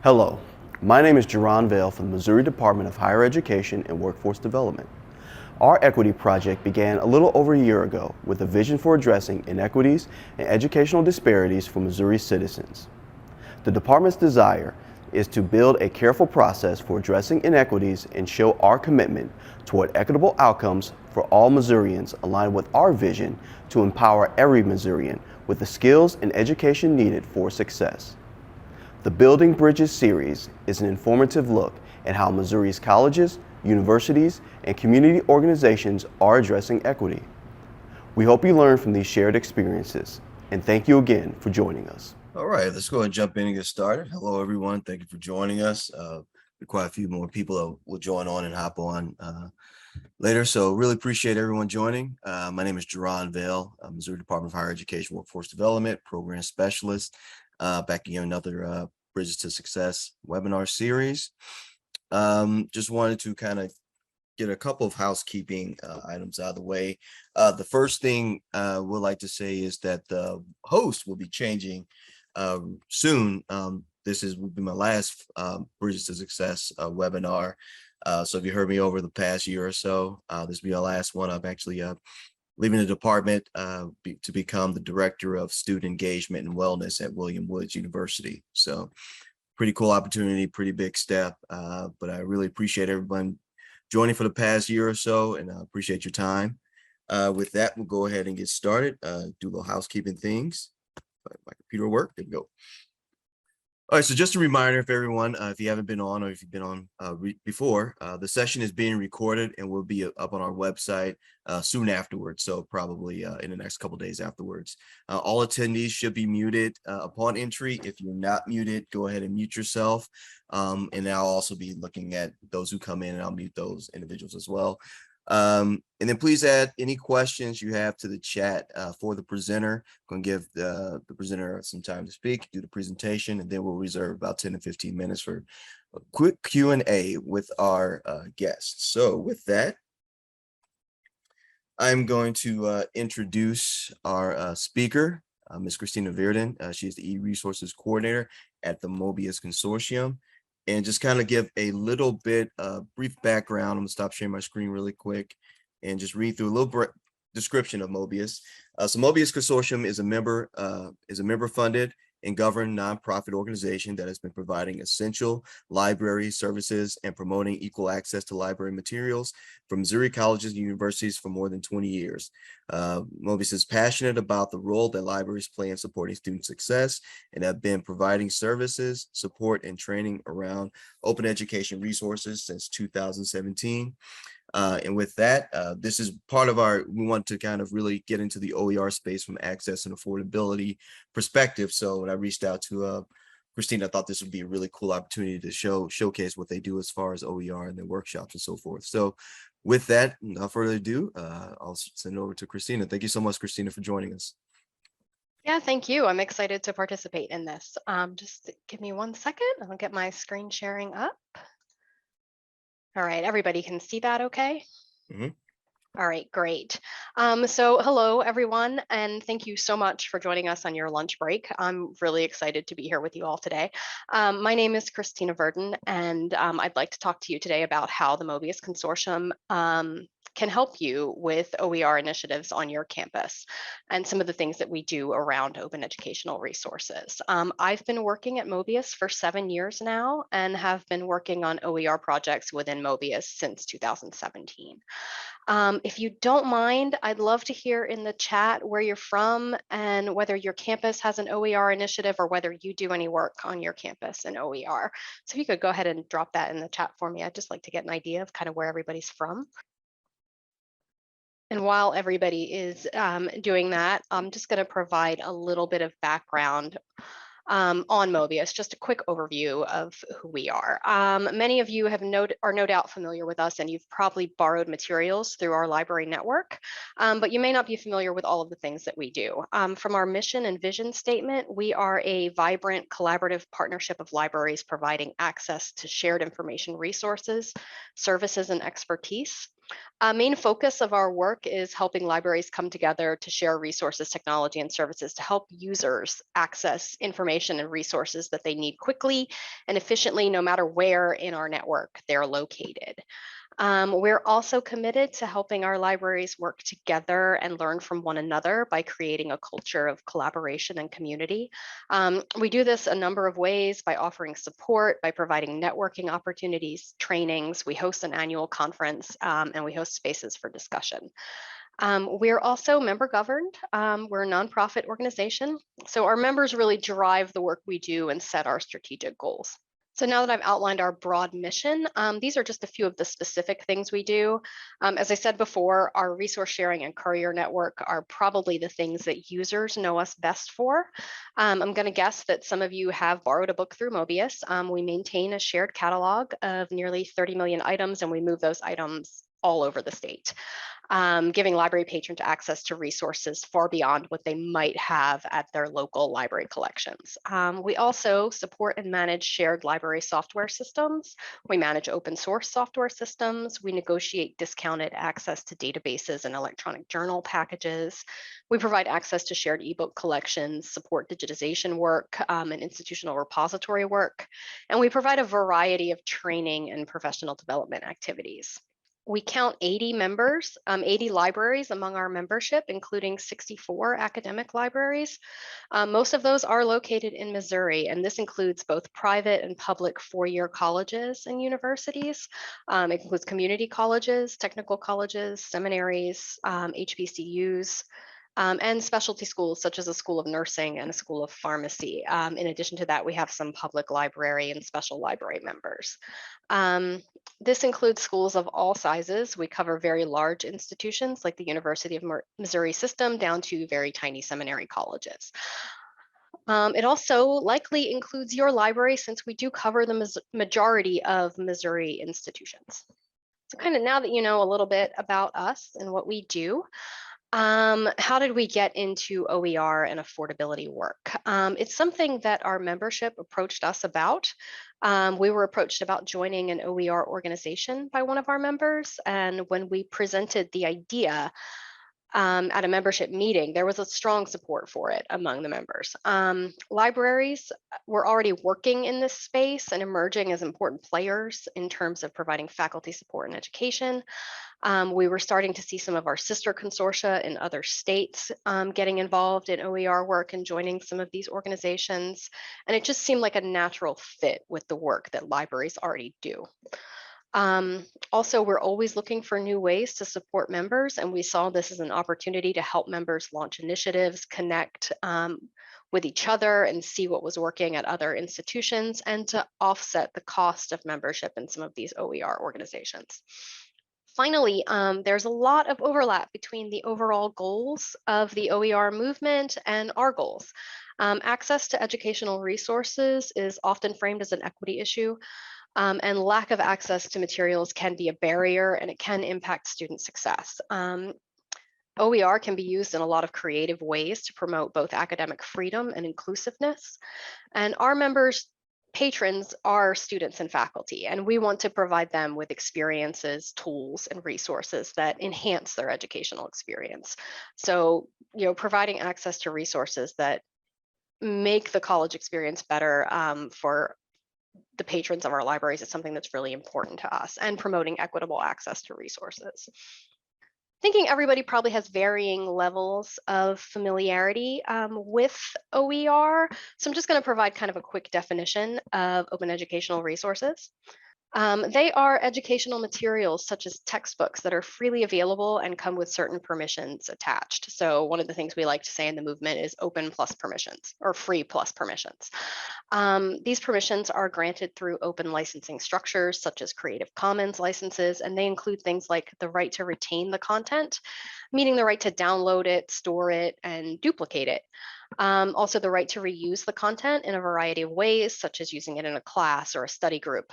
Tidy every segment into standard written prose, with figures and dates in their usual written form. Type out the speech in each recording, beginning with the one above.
Hello, my name is Jerron Vale from the Missouri Department of Higher Education and Workforce Development. Our equity project began a little over a year ago with a vision for addressing inequities and educational disparities for Missouri citizens. The department's desire is to build a careful process for addressing inequities and show our commitment toward equitable outcomes for all Missourians aligned with our vision to empower every Missourian with the skills and education needed for success. The Building Bridges series is an informative look at how Missouri's colleges, universities, and community organizations are addressing equity. We hope you learn from these shared experiences, and thank you again for joining us. All right, let's go ahead and jump in and get started. Hello, everyone. Thank you for joining us. Quite a few more people will join on and hop on later. So really appreciate everyone joining. My name is Jerron Vale, Missouri Department of Higher Education Workforce Development Program Specialist. Back again, another Bridges to Success webinar series. Just wanted to kind of get a couple of housekeeping items out of the way. The first thing we'd like to say is that the host will be changing soon. This will be my last Bridges to Success webinar. So if you heard me over the past year or so, this will be our last one. I'm actually leaving the department to become the Director of Student Engagement and Wellness at William Woods University. So pretty cool opportunity, pretty big step, but I really appreciate everyone joining for the past year or so, and I appreciate your time. With that, we'll go ahead and get started, do a little housekeeping things. My computer will work, there we go. All right, so just a reminder for everyone, if you haven't been on or if you've been on before, the session is being recorded and will be up on our website soon afterwards, so probably in the next couple days afterwards. All attendees should be muted upon entry. If you're not muted, go ahead and mute yourself. And I'll also be looking at those who come in, and I'll mute those individuals as well. And then please add any questions you have to the chat for the presenter. I'm going to give the presenter some time to speak, do the presentation, and then we'll reserve about 10 to 15 minutes for a quick Q&A with our guests. So with that, I'm going to introduce our speaker, Ms. Christina Virden. She is the e-resources coordinator at the Mobius Consortium. And just kind of give a little bit brief background. I'm gonna stop sharing my screen really quick and just read through a little description of Mobius. So Mobius Consortium is a member funded and governed nonprofit organization that has been providing essential library services and promoting equal access to library materials for Missouri colleges and universities for more than 20 years. Mobius is passionate about the role that libraries play in supporting student success and have been providing services, support, and training around open education resources since 2017. And with that, this is part of we want to kind of really get into the OER space from access and affordability perspective. So when I reached out to Christine, I thought this would be a really cool opportunity to showcase what they do as far as OER and their workshops and so forth. So with that, without further ado, I'll send it over to Christina. Thank you so much, Christina, for joining us. Yeah, thank you. I'm excited to participate in this. Just give me 1 second. I'll get my screen sharing up. All right, everybody can see that okay? Mm-hmm. All right, great. So hello, everyone, and thank you so much for joining us on your lunch break. I'm really excited to be here with you all today. My name is Christina Virden, and I'd like to talk to you today about how the Mobius Consortium can help you with OER initiatives on your campus and some of the things that we do around open educational resources. I've been working at Mobius for 7 years now and have been working on OER projects within Mobius since 2017. If you don't mind, I'd love to hear in the chat where you're from and whether your campus has an OER initiative or whether you do any work on your campus in OER. So if you could go ahead and drop that in the chat for me, I'd just like to get an idea of kind of where everybody's from. And while everybody is doing that, I'm just going to provide a little bit of background on Mobius, just a quick overview of who we are. Many of you are no doubt familiar with us, and you've probably borrowed materials through our library network, but you may not be familiar with all of the things that we do. From our mission and vision statement, we are a vibrant collaborative partnership of libraries providing access to shared information resources, services, and expertise. A main focus of our work is helping libraries come together to share resources, technology, and services to help users access information and resources that they need quickly and efficiently, no matter where in our network they're located. We're also committed to helping our libraries work together and learn from one another by creating a culture of collaboration and community. We do this a number of ways: by offering support, by providing networking opportunities, trainings. We host an annual conference, and we host spaces for discussion. We're also member governed. We're a nonprofit organization, so our members really drive the work we do and set our strategic goals. So now that I've outlined our broad mission, these are just a few of the specific things we do. As I said before, our resource sharing and courier network are probably the things that users know us best for. I'm going to guess that some of you have borrowed a book through Mobius. We maintain a shared catalog of nearly 30 million items, and we move those items all over the state, giving library patrons access to resources far beyond what they might have at their local library collections. We also support and manage shared library software systems. We manage open source software systems. We negotiate discounted access to databases and electronic journal packages. We provide access to shared ebook collections, support digitization work, and institutional repository work. And we provide a variety of training and professional development activities. We count 80 members, 80 libraries among our membership, including 64 academic libraries. Most of those are located in Missouri, and this includes both private and public four-year colleges and universities. It includes community colleges, technical colleges, seminaries, HBCUs, and specialty schools such as a School of Nursing and a School of Pharmacy. In addition to that, we have some public library and special library members. This includes schools of all sizes. We cover very large institutions like the University of Missouri System down to very tiny seminary colleges. It also likely includes your library, since we do cover the majority of Missouri institutions. So kind of now that you know a little bit about us and what we do, how did we get into OER and affordability work? It's something that our membership approached us about. We were approached about joining an OER organization by one of our members, and when we presented the idea at a membership meeting, there was a strong support for it among the members. Libraries were already working in this space and emerging as important players in terms of providing faculty support and education. We were starting to see some of our sister consortia in other states getting involved in OER work and joining some of these organizations. And it just seemed like a natural fit with the work that libraries already do. Also, we're always looking for new ways to support members, and we saw this as an opportunity to help members launch initiatives, connect with each other, and see what was working at other institutions, and to offset the cost of membership in some of these OER organizations. Finally, there's a lot of overlap between the overall goals of the OER movement and our goals. Access to educational resources is often framed as an equity issue. And lack of access to materials can be a barrier, and it can impact student success. OER can be used in a lot of creative ways to promote both academic freedom and inclusiveness. And our members, patrons, are students and faculty, and we want to provide them with experiences, tools, and resources that enhance their educational experience. So, providing access to resources that make the college experience better for the patrons of our libraries is something that's really important to us, and promoting equitable access to resources. Thinking everybody probably has varying levels of familiarity with OER. So I'm just going to provide kind of a quick definition of open educational resources. They are educational materials such as textbooks that are freely available and come with certain permissions attached. So one of the things we like to say in the movement is open plus permissions, or free plus permissions. These permissions are granted through open licensing structures such as Creative Commons licenses, and they include things like the right to retain the content, meaning the right to download it, store it, and duplicate it. Also, the right to reuse the content in a variety of ways, such as using it in a class or a study group,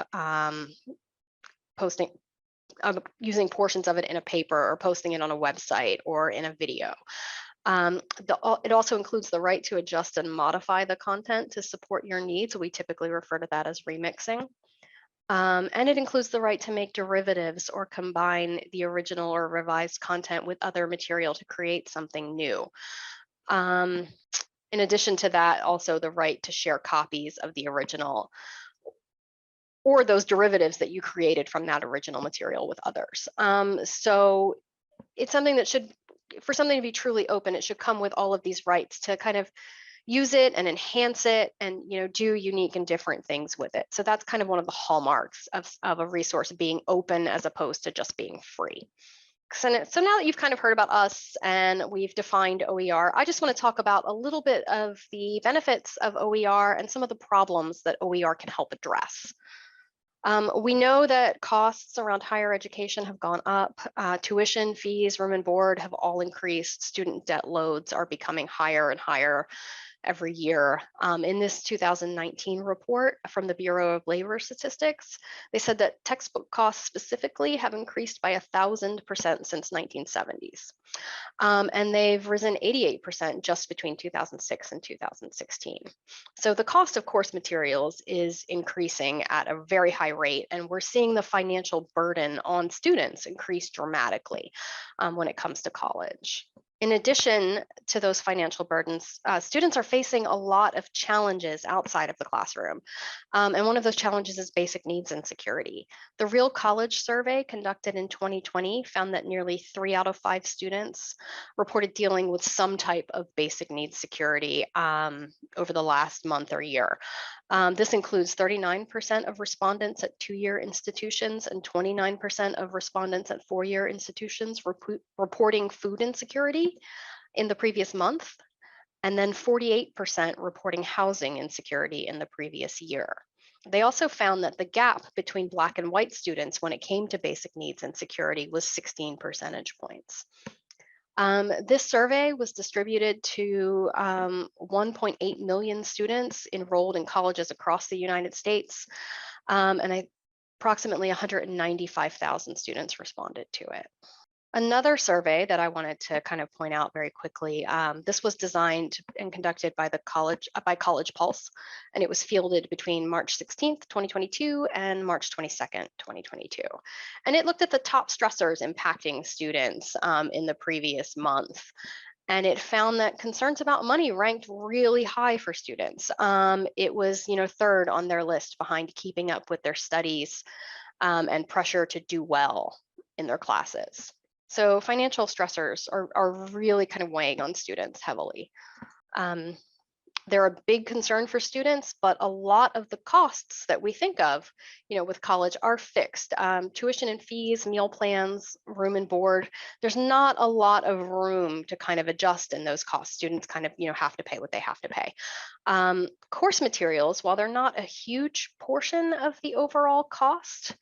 using portions of it in a paper, or posting it on a website or in a video. It also includes the right to adjust and modify the content to support your needs. We typically refer to that as remixing. And it includes the right to make derivatives or combine the original or revised content with other material to create something new. Um, in addition to that, also the right to share copies of the original or those derivatives that you created from that original material with others. So it's something that should, for something to be truly open, it should come with all of these rights to kind of use it and enhance it and do unique and different things with it. So that's kind of one of the hallmarks of a resource being open as opposed to just being free. So now that you've kind of heard about us and we've defined OER, I just want to talk about a little bit of the benefits of OER and some of the problems that OER can help address. We know that costs around higher education have gone up. Tuition, fees, room and board have all increased. Student debt loads are becoming higher and higher every year. In this 2019 report from the Bureau of Labor Statistics, they said that textbook costs specifically have increased by 1,000% since 1970s. And they've risen 88% just between 2006 and 2016. So the cost of course materials is increasing at a very high rate, and we're seeing the financial burden on students increase dramatically when it comes to college. In addition to those financial burdens, students are facing a lot of challenges outside of the classroom. And one of those challenges is basic needs and security. The Real College survey conducted in 2020 found that nearly 3 out of 5 students reported dealing with some type of basic needs security over the last month or year. This includes 39% of respondents at 2-year institutions and 29% of respondents at 4-year institutions reporting food insecurity in the previous month, and then 48% reporting housing insecurity in the previous year. They also found that the gap between Black and white students when it came to basic needs and security was 16 percentage points. This survey was distributed to 1.8 million students enrolled in colleges across the United States, and approximately 195,000 students responded to it. Another survey that I wanted to kind of point out very quickly, this was designed and conducted by College Pulse, and it was fielded between March 16th, 2022 and March 22nd, 2022. And it looked at the top stressors impacting students in the previous month. And it found that concerns about money ranked really high for students. It was, third on their list behind keeping up with their studies and pressure to do well in their classes. So financial stressors are really kind of weighing on students heavily. They're a big concern for students, but a lot of the costs that we think of, with college are fixed. Tuition and fees, meal plans, room and board. There's not a lot of room to kind of adjust in those costs. Students kind of, have to pay what they have to pay. Course materials, while they're not a huge portion of the overall cost,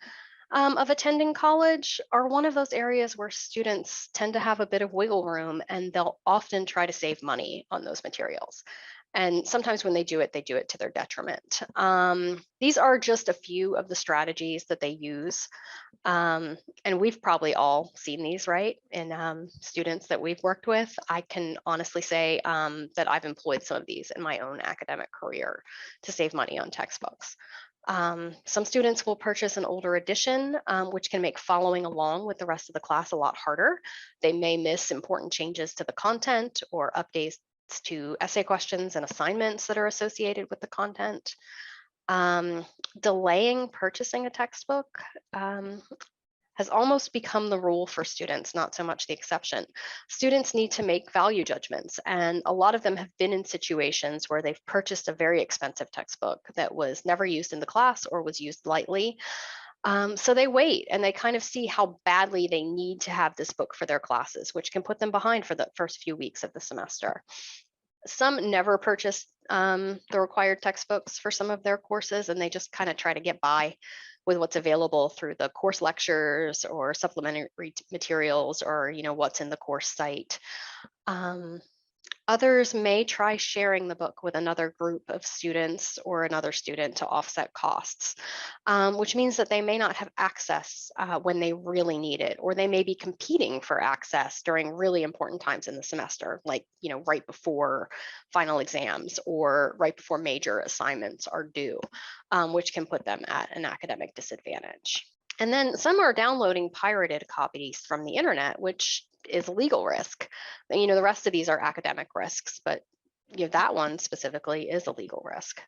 of attending college, are one of those areas where students tend to have a bit of wiggle room, and they'll often try to save money on those materials. And sometimes when they do it to their detriment. These are just a few of the strategies that they use. And we've probably all seen these, right? In students that we've worked with. I can honestly say that I've employed some of these in my own academic career to save money on textbooks. Some students will purchase an older edition, which can make following along with the rest of the class a lot harder. They may miss important changes to the content or updates to essay questions and assignments that are associated with the content. Delaying purchasing a textbook has almost become the rule for students, not so much the exception. Students need to make value judgments, and a lot of them have been in situations where they've purchased a very expensive textbook that was never used in the class or was used lightly. So they wait and they kind of see how badly they need to have this book for their classes, which can put them behind for the first few weeks of the semester. Some never purchase the required textbooks for some of their courses, and they just kind of try to get by with what's available through the course lectures or supplementary materials or what's in the course site. Others may try sharing the book with another group of students or another student to offset costs, which means that they may not have access when they really need it, or they may be competing for access during really important times in the semester, like right before final exams or right before major assignments are due, which can put them at an academic disadvantage. And then some are downloading pirated copies from the internet, which is a legal risk. And, the rest of these are academic risks, but that one specifically is a legal risk.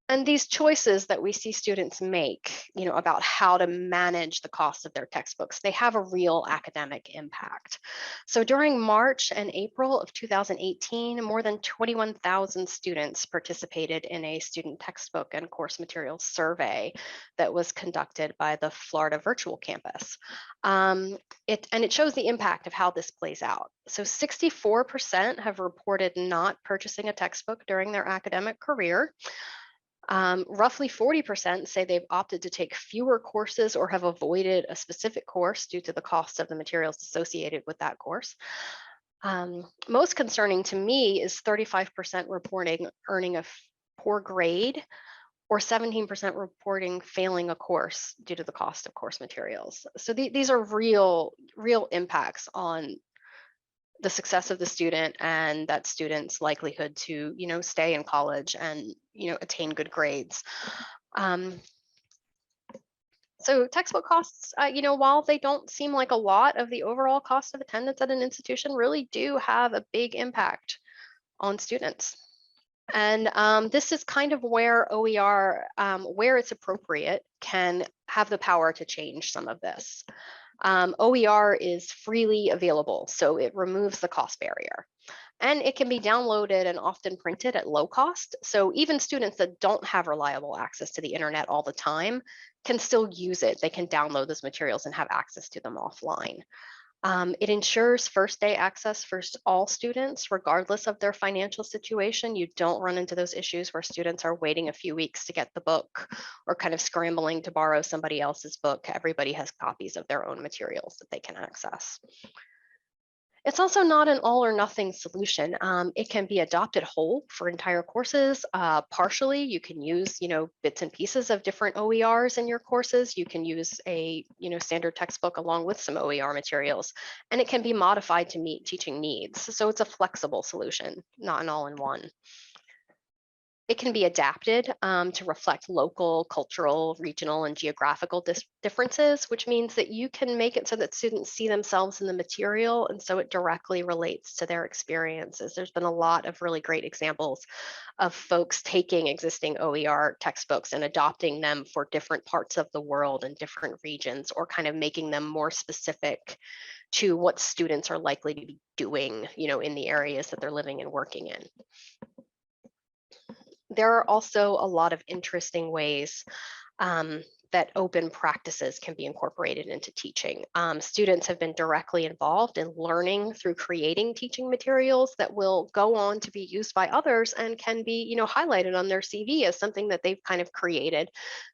And these choices that we see students make, about how to manage the cost of their textbooks, they have a real academic impact. So during March and April of 2018, more than 21,000 students participated in a student textbook and course materials survey that was conducted by the Florida Virtual Campus. It shows the impact of how this plays out. So 64% have reported not purchasing a textbook during their academic career. Roughly 40% say they've opted to take fewer courses or have avoided a specific course due to the cost of the materials associated with that course. Most concerning to me is 35% reporting earning a poor grade, or 17% reporting failing a course due to the cost of course materials. So these are real impacts on the success of the student and that student's likelihood to, stay in college and, attain good grades. So textbook costs, while they don't seem like a lot of the overall cost of attendance at an institution, really do have a big impact on students. And this is kind of where OER, where it's appropriate, can have the power to change some of this. OER is freely available, so it removes the cost barrier. And it can be downloaded and often printed at low cost. So even students that don't have reliable access to the internet all the time can still use it. They can download those materials and have access to them offline. It ensures first day access for all students, regardless of their financial situation. You don't run into those issues where students are waiting a few weeks to get the book or kind of scrambling to borrow somebody else's book. Everybody has copies of their own materials that they can access. It's also not an all or nothing solution. It can be adopted whole for entire courses. Partially, you can use, bits and pieces of different OERs in your courses. You can use a, standard textbook along with some OER materials, and it can be modified to meet teaching needs. So it's a flexible solution, not an all-in-one. It can be adapted to reflect local, cultural, regional, and geographical differences, which means that you can make it so that students see themselves in the material, and so it directly relates to their experiences. There's been a lot of really great examples of folks taking existing OER textbooks and adopting them for different parts of the world and different regions, or kind of making them more specific to what students are likely to be doing, in the areas that they're living and working in. There are also a lot of interesting ways that open practices can be incorporated into teaching. Students have been directly involved in learning through creating teaching materials that will go on to be used by others and can be, highlighted on their CV as something that they've kind of created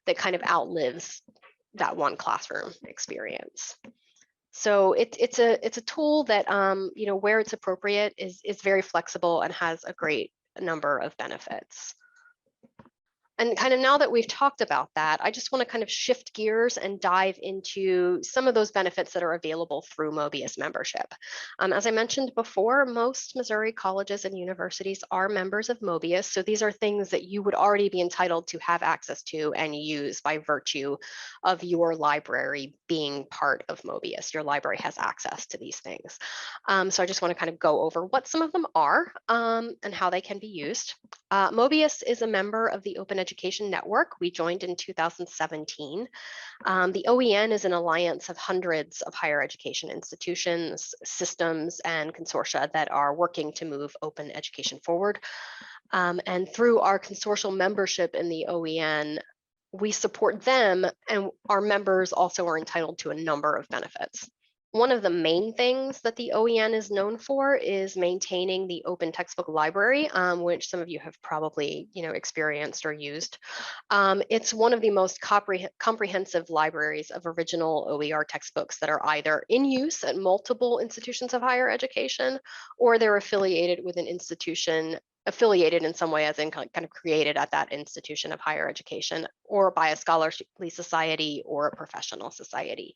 that kind of outlives that one classroom experience. So it's a tool that, where it's appropriate is very flexible and has a great number of benefits. And kind of now that we've talked about that, I just want to kind of shift gears and dive into some of those benefits that are available through Mobius membership. As I mentioned before, most Missouri colleges and universities are members of Mobius. So these are things that you would already be entitled to have access to and use by virtue of your library being part of Mobius. Your library has access to these things. So I just want to kind of go over what some of them are and how they can be used. Mobius is a member of the Open Education Network. We joined in 2017. The OEN is an alliance of hundreds of higher education institutions, systems, and consortia that are working to move open education forward. And through our consortial membership in the OEN, we support them, and our members also are entitled to a number of benefits. One of the main things that the OEN is known for is maintaining the open textbook library, which some of you have probably experienced or used. It's one of the most comprehensive libraries of original OER textbooks that are either in use at multiple institutions of higher education, or they're affiliated with an institution affiliated in some way, as in kind of created at that institution of higher education, or by a scholarly society or a professional society.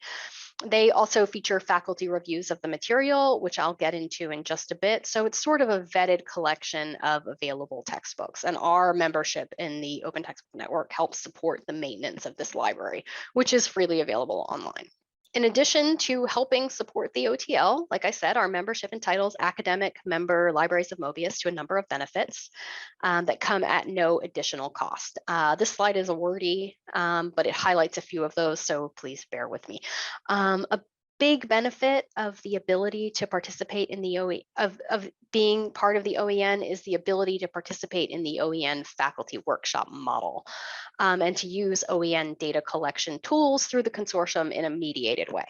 They also feature faculty reviews of the material, which I'll get into in just a bit. So it's sort of a vetted collection of available textbooks, and our membership in the Open Textbook Network helps support the maintenance of this library, which is freely available online. In addition to helping support the OTL, like I said, our membership entitles academic member libraries of Mobius to a number of benefits that come at no additional cost. This slide is a wordy, but it highlights a few of those, so please bear with me. A big benefit of the ability to participate in the of being part of the OEN is the ability to participate in the OEN faculty workshop model, and to use OEN data collection tools through the consortium in a mediated way.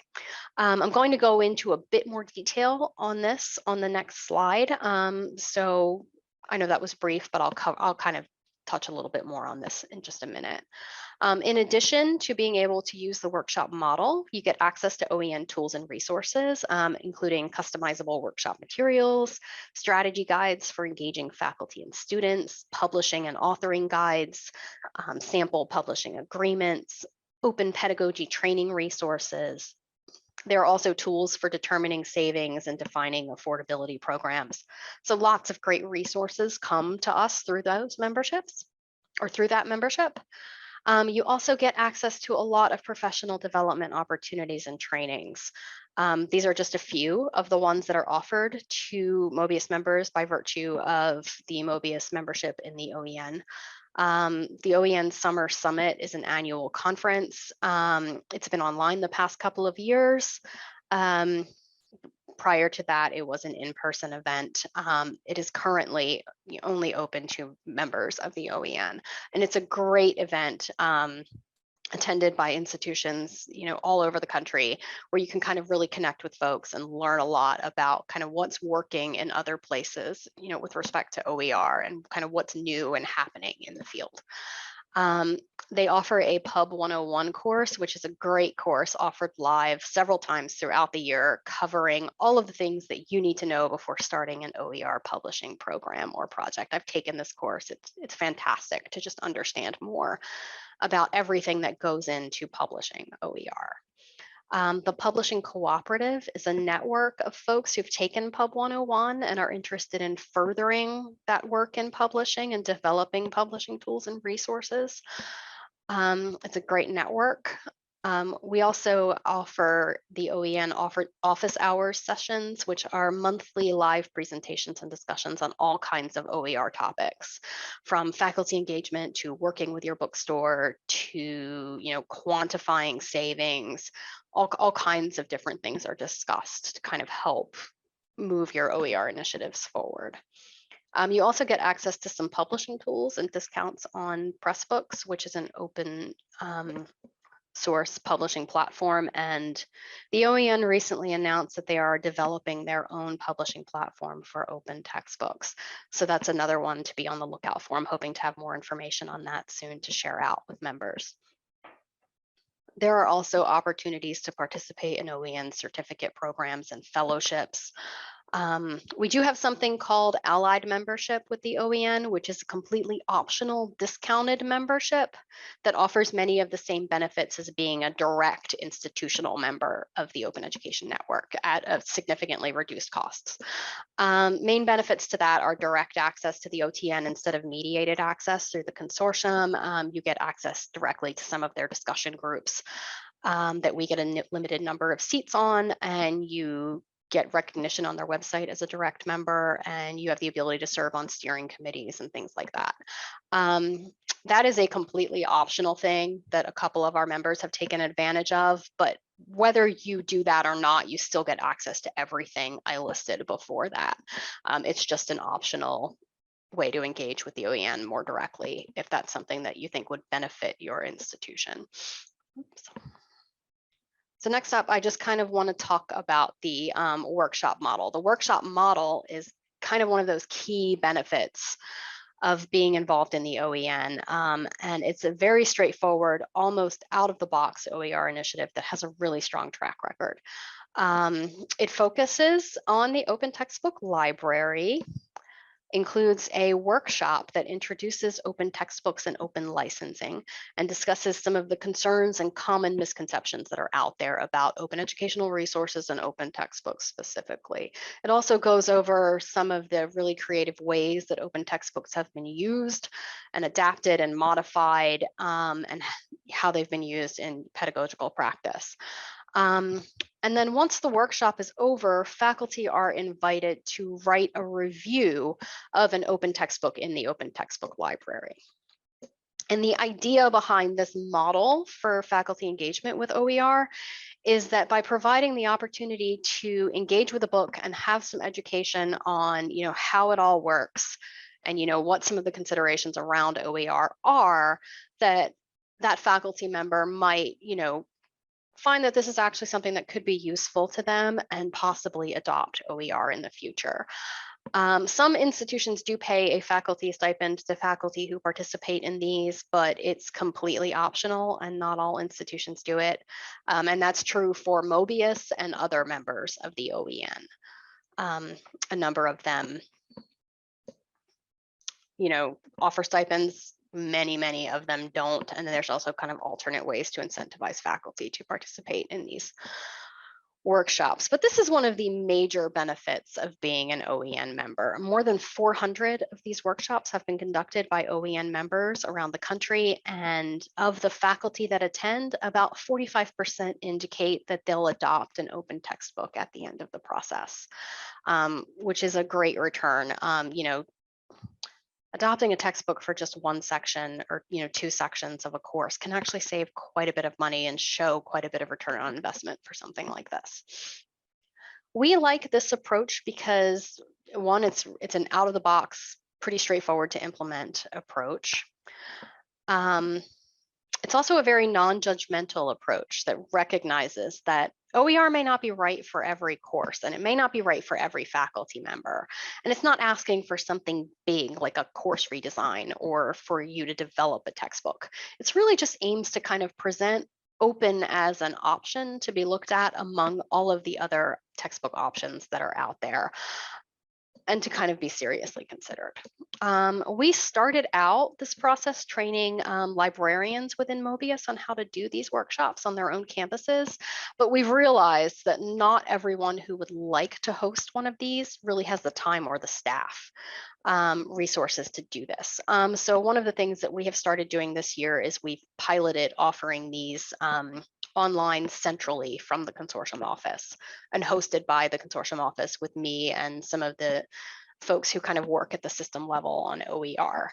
I'm going to go into a bit more detail on this on the next slide. So I know that was brief, but I'll kind of touch a little bit more on this in just a minute. In addition to being able to use the workshop model, you get access to Oen Tools and Resources, including customizable workshop materials, strategy guides for engaging faculty and students, publishing and authoring guides, sample publishing agreements, open pedagogy training resources. There are also tools for determining savings and defining affordability programs. So lots of great resources come to us through those memberships or through that membership. You also get access to a lot of professional development opportunities and trainings. These are just a few of the ones that are offered to Mobius members by virtue of the Mobius membership in the OEN. The Oen Summer Summit is an annual conference. It's been online the past couple of years. Prior to that, it was an in-person event. It is currently only open to members of the OEN, and it's a great event attended by institutions, all over the country, where you can kind of really connect with folks and learn a lot about kind of what's working in other places, with respect to OER and kind of what's new and happening in the field. They offer a Pub 101 course, which is a great course offered live several times throughout the year, covering all of the things that you need to know before starting an OER publishing program or project. I've taken this course. It's fantastic to just understand more about everything that goes into publishing OER. The Publishing Cooperative is a network of folks who've taken Pub 101 and are interested in furthering that work in publishing and developing publishing tools and resources. It's a great network. We also offer the OEN office hours sessions, which are monthly live presentations and discussions on all kinds of OER topics, from faculty engagement to working with your bookstore to quantifying savings. All kinds of different things are discussed to kind of help move your OER initiatives forward. You also get access to some publishing tools and discounts on Pressbooks, which is an open source publishing platform. And the OEN recently announced that they are developing their own publishing platform for open textbooks. So that's another one to be on the lookout for. I'm hoping to have more information on that soon to share out with members. There are also opportunities to participate in OEN certificate programs and fellowships. We do have something called Allied membership with the OEN, which is a completely optional discounted membership that offers many of the same benefits as being a direct institutional member of the Open Education Network at a significantly reduced costs. Main benefits to that are direct access to the OTN instead of mediated access through the consortium. You get access directly to some of their discussion groups that we get a limited number of seats on, and you get recognition on their website as a direct member, and you have the ability to serve on steering committees and things like that. That is a completely optional thing that a couple of our members have taken advantage of, but whether you do that or not, you still get access to everything I listed before that. It's just an optional way to engage with the OEN more directly if that's something that you think would benefit your institution. Oops. So next up, I just kind of want to talk about the workshop model. The workshop model is kind of one of those key benefits of being involved in the OEN. And it's a very straightforward, almost out of the box OER initiative that has a really strong track record. It focuses on the open textbook library, includes a workshop that introduces open textbooks and open licensing and discusses some of the concerns and common misconceptions that are out there about open educational resources and open textbooks specifically. It also goes over some of the really creative ways that open textbooks have been used and adapted and modified, and how they've been used in pedagogical practice. And then once the workshop is over, faculty are invited to write a review of an open textbook in the open textbook library. And the idea behind this model for faculty engagement with OER is that by providing the opportunity to engage with a book and have some education on, how it all works and, what some of the considerations around OER are, that faculty member might, find that this is actually something that could be useful to them and possibly adopt OER in the future. Some institutions do pay a faculty stipend to faculty who participate in these, but it's completely optional and not all institutions do it. And that's true for Mobius and other members of the OEN. A number of them, offer stipends. Many of them don't. And then there's also kind of alternate ways to incentivize faculty to participate in these workshops. But this is one of the major benefits of being an OEN member. More than 400 of these workshops have been conducted by OEN members around the country. And of the faculty that attend, about 45% indicate that they'll adopt an open textbook at the end of the process, which is a great return. Adopting a textbook for just one section or 2 sections of a course can actually save quite a bit of money and show quite a bit of return on investment for something like this. We like this approach because, one, it's an out of the box, pretty straightforward to implement approach. It's also a very non-judgmental approach that recognizes that OER may not be right for every course, and it may not be right for every faculty member. And it's not asking for something big like a course redesign or for you to develop a textbook. It's really just aims to kind of present open as an option to be looked at among all of the other textbook options that are out there, and to kind of be seriously considered. We started out this process training librarians within Mobius on how to do these workshops on their own campuses, but we've realized that not everyone who would like to host one of these really has the time or the staff resources to do this. So one of the things that we have started doing this year is we've piloted offering these online centrally from the consortium office and hosted by the consortium office with me and some of the folks who kind of work at the system level on OER.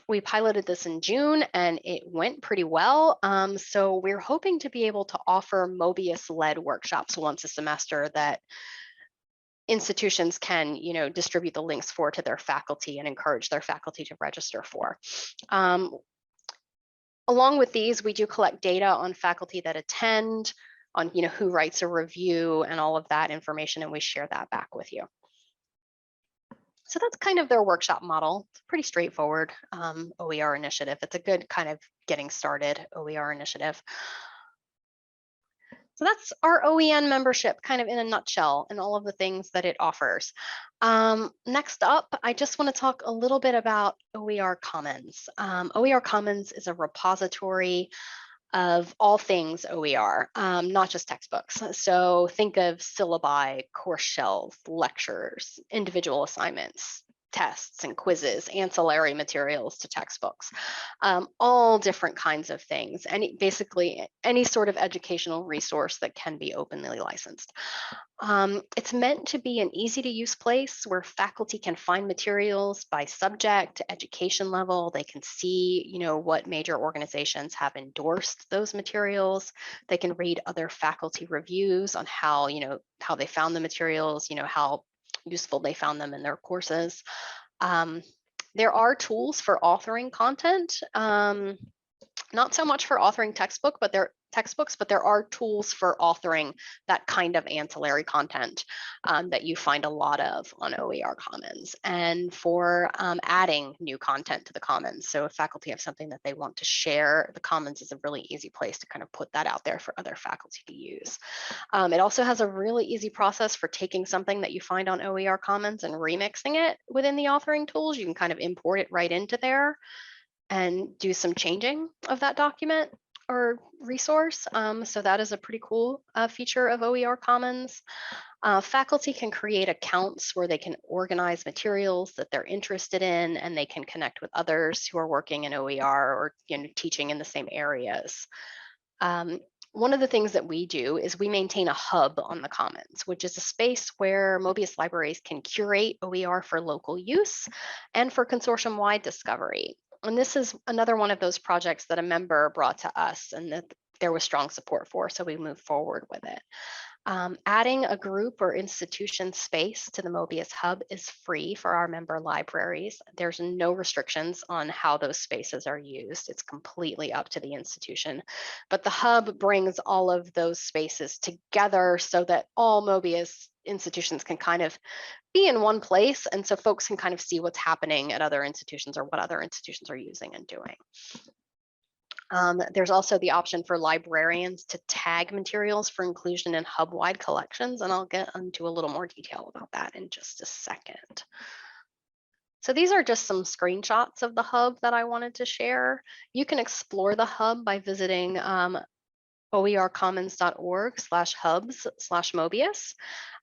We piloted this in June and it went pretty well. So we're hoping to be able to offer Mobius-led workshops once a semester that institutions can, distribute the links for to their faculty and encourage their faculty to register for. Along with these, we do collect data on faculty that attend, on who writes a review and all of that information, and we share that back with you. So that's kind of their workshop model. It's a pretty straightforward OER initiative. It's a good kind of getting started OER initiative. So that's our OEN membership kind of in a nutshell and all of the things that it offers. Next up, I just want to talk a little bit about OER Commons. OER Commons is a repository of all things OER, not just textbooks. So think of syllabi, course shells, lectures, individual assignments, tests and quizzes, ancillary materials to textbooks, all different kinds of things, and basically any sort of educational resource that can be openly licensed. It's meant to be an easy to use place where faculty can find materials by subject, education level. They can see, what major organizations have endorsed those materials. They can read other faculty reviews on how, how they found the materials, how useful they found them in their courses. There are tools for authoring content. Not so much for authoring textbooks, but there are tools for authoring that kind of ancillary content that you find a lot of on OER Commons, and for adding new content to the Commons. So if faculty have something that they want to share, the Commons is a really easy place to kind of put that out there for other faculty to use. It also has a really easy process for taking something that you find on OER Commons and remixing it within the authoring tools. You can kind of import it right into there and do some changing of that document or resource. So that is a pretty cool feature of OER Commons. Faculty can create accounts where they can organize materials that they're interested in, and they can connect with others who are working in OER or teaching in the same areas. One of the things that we do is we maintain a hub on the Commons, which is a space where Mobius libraries can curate OER for local use and for consortium-wide discovery. And this is another one of those projects that a member brought to us and that there was strong support for, so we moved forward with it. Adding a group or institution space to the Mobius Hub is free for our member libraries. There's no restrictions on how those spaces are used. It's completely up to the institution. But the Hub brings all of those spaces together so that all Mobius institutions can kind of be in one place, and so folks can kind of see what's happening at other institutions or what other institutions are using and doing. There's also the option for librarians to tag materials for inclusion in hub-wide collections, and I'll get into a little more detail about that in just a second. So these are just some screenshots of the hub that I wanted to share. You can explore the hub by visiting oercommons.org/hubs/Mobius.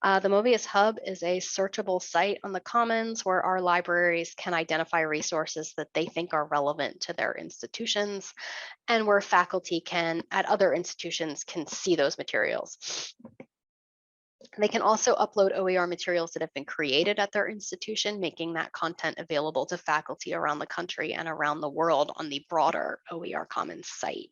The Mobius Hub is a searchable site on the Commons where our libraries can identify resources that they think are relevant to their institutions, and where faculty at other institutions can see those materials. They can also upload OER materials that have been created at their institution, making that content available to faculty around the country and around the world on the broader OER Commons site.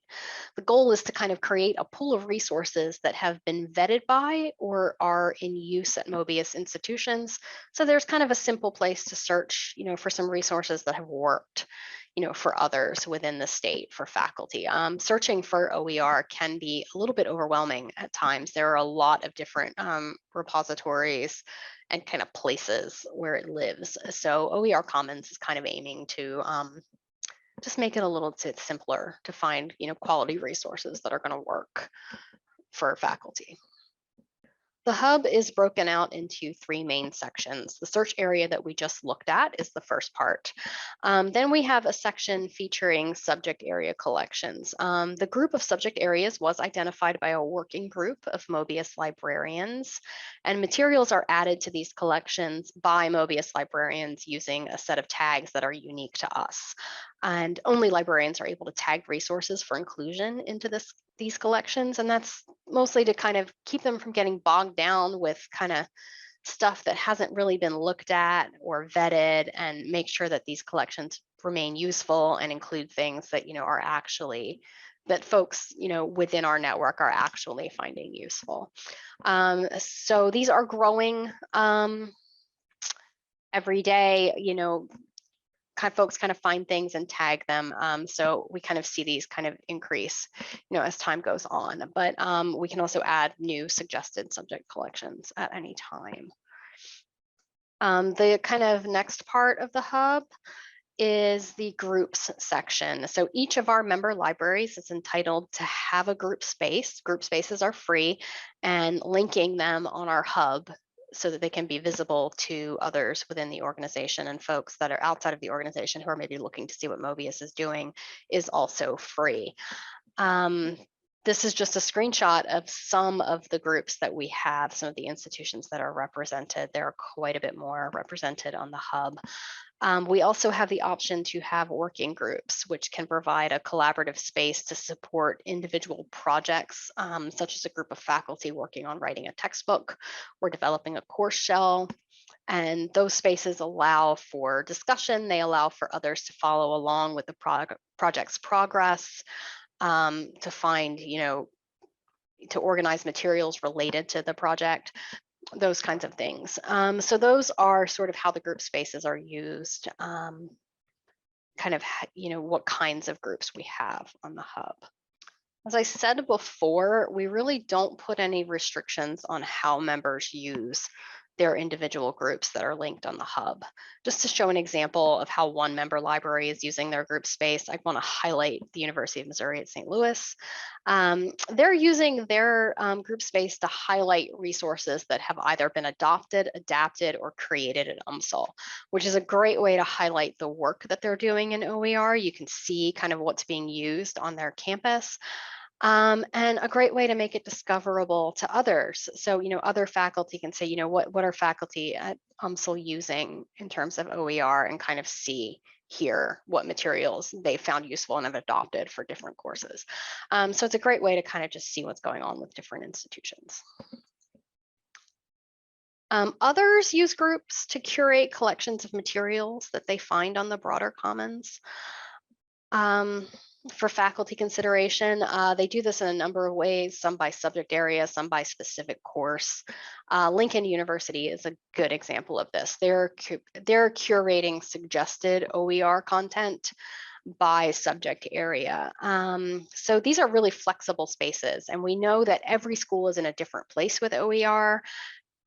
The goal is to kind of create a pool of resources that have been vetted by or are in use at Mobius institutions. So there's kind of a simple place to search, for some resources that have worked, for others within the state for faculty. Searching for OER can be a little bit overwhelming at times. There are a lot of different repositories and kind of places where it lives. So OER Commons is kind of aiming to just make it a little bit simpler to find, quality resources that are going to work for faculty. The hub is broken out into 3 main sections. The search area that we just looked at is the first part. Then we have a section featuring subject area collections. The group of subject areas was identified by a working group of Mobius librarians, and materials are added to these collections by Mobius librarians using a set of tags that are unique to us. And only librarians are able to tag resources for inclusion into these collections, and that's mostly to kind of keep them from getting bogged down with kind of stuff that hasn't really been looked at or vetted, and make sure that these collections remain useful and include things that are actually that folks within our network are actually finding useful. So these are growing every day. Folks kind of find things and tag them. So we kind of see these kind of increase, as time goes on. But we can also add new suggested subject collections at any time. The kind of next part of the hub is the groups section. So each of our member libraries is entitled to have a group space. Group spaces are free, and linking them on our hub so that they can be visible to others within the organization and folks that are outside of the organization who are maybe looking to see what Mobius is doing is also free. This is just a screenshot of some of the groups that we have, some of the institutions that are represented. There are quite a bit more represented on the hub. We also have the option to have working groups, which can provide a collaborative space to support individual projects, such as a group of faculty working on writing a textbook or developing a course shell. And those spaces allow for discussion. They allow for others to follow along with the project's progress, to find, to organize materials related to the project, those kinds of things. So those are sort of how the group spaces are used. kind of, what kinds of groups we have on the hub. As I said before, we really don't put any restrictions on how members use their individual groups that are linked on the hub. Just to show an example of how one member library is using their group space, I want to highlight the University of Missouri at St. Louis. They're using their group space to highlight resources that have either been adopted, adapted, or created at UMSL, which is a great way to highlight the work that they're doing in OER. You can see kind of what's being used on their campus. And a great way to make it discoverable to others. So, other faculty can say, what are faculty at UMSL using in terms of OER, and kind of see here what materials they found useful and have adopted for different courses. So it's a great way to kind of just see what's going on with different institutions. Others use groups to curate collections of materials that they find on the broader commons. For faculty consideration, they do this in a number of ways, some by subject area, some by specific course. Lincoln University is a good example of this. They're curating suggested OER content by subject area. So these are really flexible spaces, and we know that every school is in a different place with OER.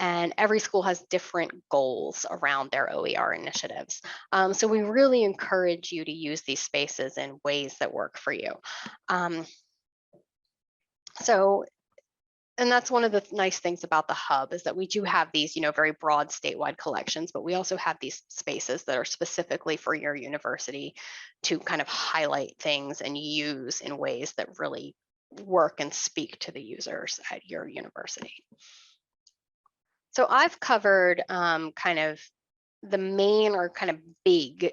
And every school has different goals around their OER initiatives. So we really encourage you to use these spaces in ways that work for you. And that's one of the nice things about the hub, is that we do have these, very broad statewide collections, but we also have these spaces that are specifically for your university to kind of highlight things and use in ways that really work and speak to the users at your university. So I've covered kind of the main or kind of big,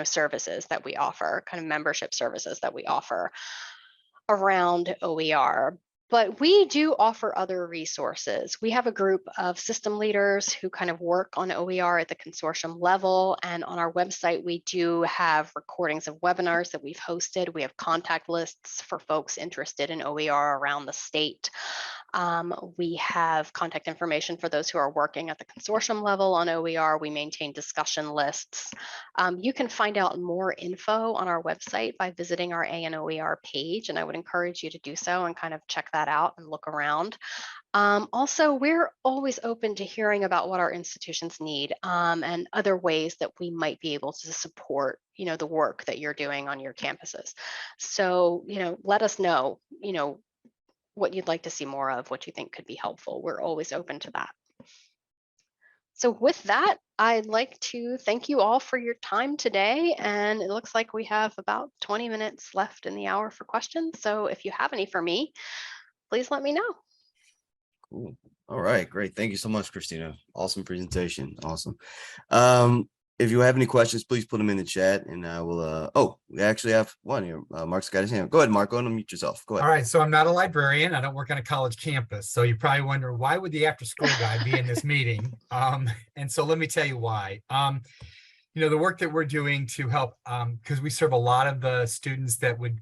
services that we offer, kind of membership services that we offer around OER. But we do offer other resources. We have a group of system leaders who kind of work on OER at the consortium level. And on our website, we do have recordings of webinars that we've hosted. We have contact lists for folks interested in OER around the state. We have contact information for those who are working at the consortium level on OER. We maintain discussion lists. You can find out more info on our website by visiting our ANOER page, and I would encourage you to do so and kind of check that out and look around. Also, we're always open to hearing about what our institutions need and other ways that we might be able to support, the work that you're doing on your campuses. So, let us know, what you'd like to see more of, what you think could be helpful. We're always open to that. So with that, I'd like to thank you all for your time today. And it looks like we have about 20 minutes left in the hour for questions. So if you have any for me, please let me know. Cool. All right, great. Thank you so much, Christina. Awesome presentation. Awesome. If you have any questions, please put them in the chat, and I will. Oh, we actually have one here. Mark's got his hand. Go ahead, Mark. Go ahead and unmute yourself. Go ahead. All right. So I'm not a librarian. I don't work on a college campus. So you probably wonder, why would the after-school guy be in this meeting? And so let me tell you why. The work that we're doing to help, because we serve a lot of the students that would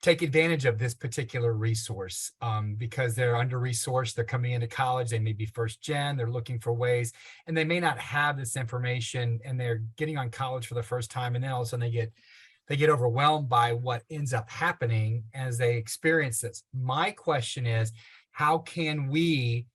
take advantage of this particular resource because they're under-resourced, they're coming into college, they may be first gen, they're looking for ways, and they may not have this information, and they're getting on college for the first time, and then all of a sudden they get overwhelmed by what ends up happening as they experience this. My question is, how can we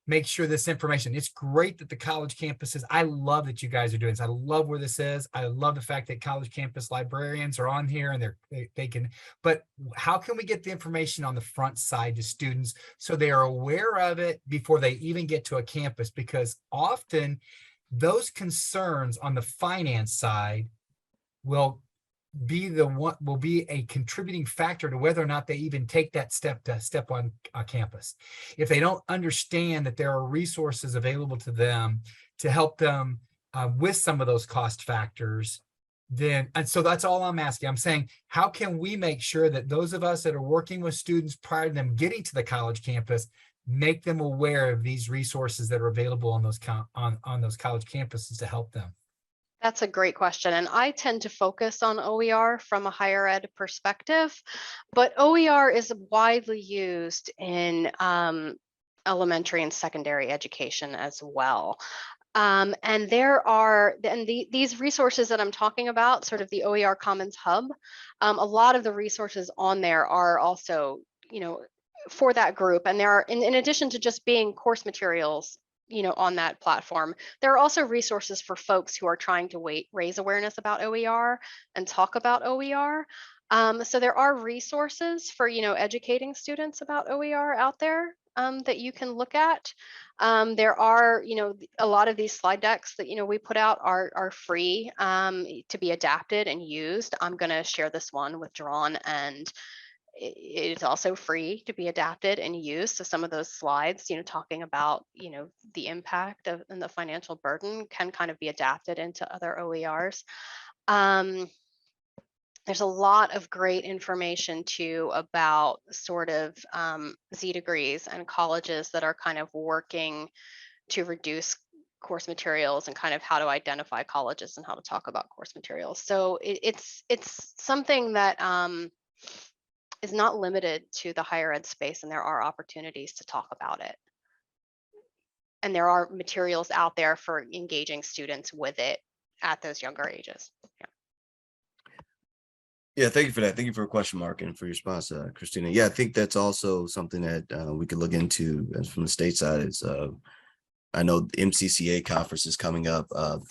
make sure this information, it's great that the college campuses, I love that you guys are doing this. I love where this is. I love the fact that college campus librarians are on here and they can, but how can we get the information on the front side to students so they are aware of it before they even get to a campus? Because often those concerns on the finance side will be a contributing factor to whether or not they even take that step on campus. If they don't understand that there are resources available to them to help them with some of those cost factors, and so that's all I'm asking. I'm saying, how can we make sure that those of us that are working with students prior to them getting to the college campus, make them aware of these resources that are available on those college campuses to help them? That's a great question. And I tend to focus on OER from a higher ed perspective, but OER is widely used in elementary and secondary education as well. And these resources that I'm talking about, sort of the OER Commons Hub, a lot of the resources on there are also, for that group. And there are, in addition to just being course materials, on that platform, there are also resources for folks who are trying to raise awareness about OER and talk about OER. So there are resources for, educating students about OER out there that you can look at. There are, a lot of these slide decks that, we put out are free to be adapted and used. I'm going to share this one with Jaron, and it's also free to be adapted and used. So some of those slides, talking about, the impact of and the financial burden can kind of be adapted into other OERs. There's a lot of great information too about sort of Z degrees and colleges that are kind of working to reduce course materials and kind of how to identify colleges and how to talk about course materials. So it's something that is not limited to the higher ed space, and there are opportunities to talk about it. And there are materials out there for engaging students with it at those younger ages. Yeah. Yeah, thank you for that. Thank you for a question mark and for your response, Christina. Yeah, I think that's also something that we could look into as from the state side. Is I know the MCCA conference is coming up. I'm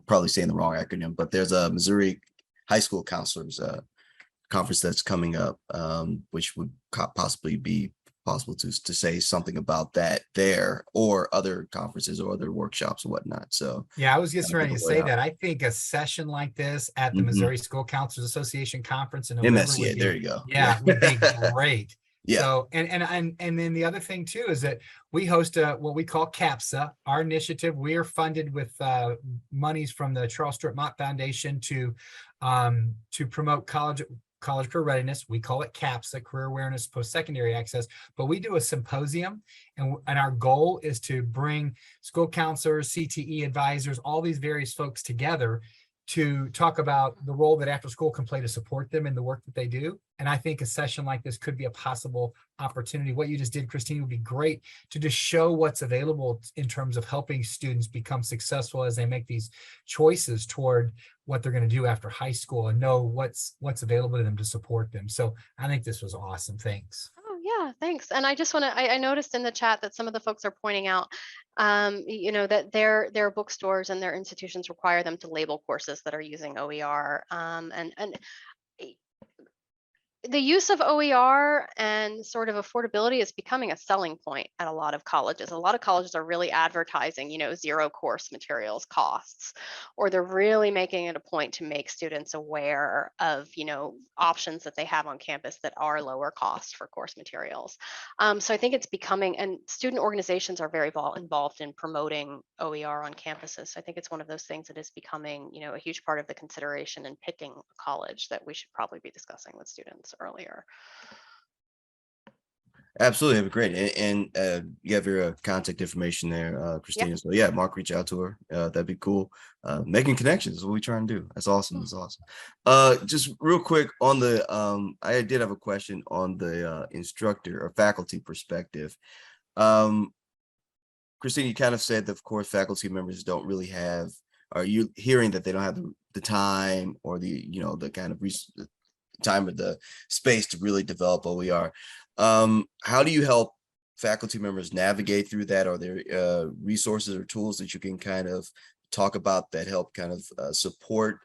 probably saying the wrong acronym, but there's a Missouri High School Counselors conference that's coming up, which would possibly be possible to say something about that there, or other conferences or other workshops and whatnot. So yeah, I was just ready to say that. I think a session like this at the Missouri School Counselors Association conference in November MSCA, would be, there you go. Yeah, would be great. Yeah. So and then the other thing too is that we host what we call CAPSA, our initiative. We are funded with monies from the Charles Stewart Mott Foundation to promote college career readiness. We call it CAPSA, Career Awareness Post-Secondary Access, but we do a symposium, and our goal is to bring school counselors, CTE advisors, all these various folks together to talk about the role that after school can play to support them in the work that they do. And I think a session like this could be a possible opportunity. What you just did, Christine, would be great to just show what's available in terms of helping students become successful as they make these choices toward what they're going to do after high school, and know what's available to them to support them. So I think this was awesome. Thanks. Oh yeah, thanks. And I just want to, I noticed in the chat that some of the folks are pointing out, that their bookstores and their institutions require them to label courses that are using OER. And the use of OER and sort of affordability is becoming a selling point at a lot of colleges. A lot of colleges are really advertising, zero course materials costs, or they're really making it a point to make students aware of, options that they have on campus that are lower cost for course materials. So I think it's becoming, and student organizations are very involved in promoting OER on campuses. So I think it's one of those things that is becoming, a huge part of the consideration in picking a college that we should probably be discussing with students earlier. Absolutely, that'd be great. And you have your contact information there, Christina. Yep. So yeah, Mark, reach out to her. That'd be cool. Making connections is what we try and do. That's awesome. That's awesome. Just real quick on the, I did have a question on the instructor or faculty perspective. Christina, you kind of said that, of course, faculty members don't really have, are you hearing that they don't have the time or the, the kind of time or the space to really develop OER? How do you help faculty members navigate through that? Are there resources or tools that you can kind of talk about that help kind of support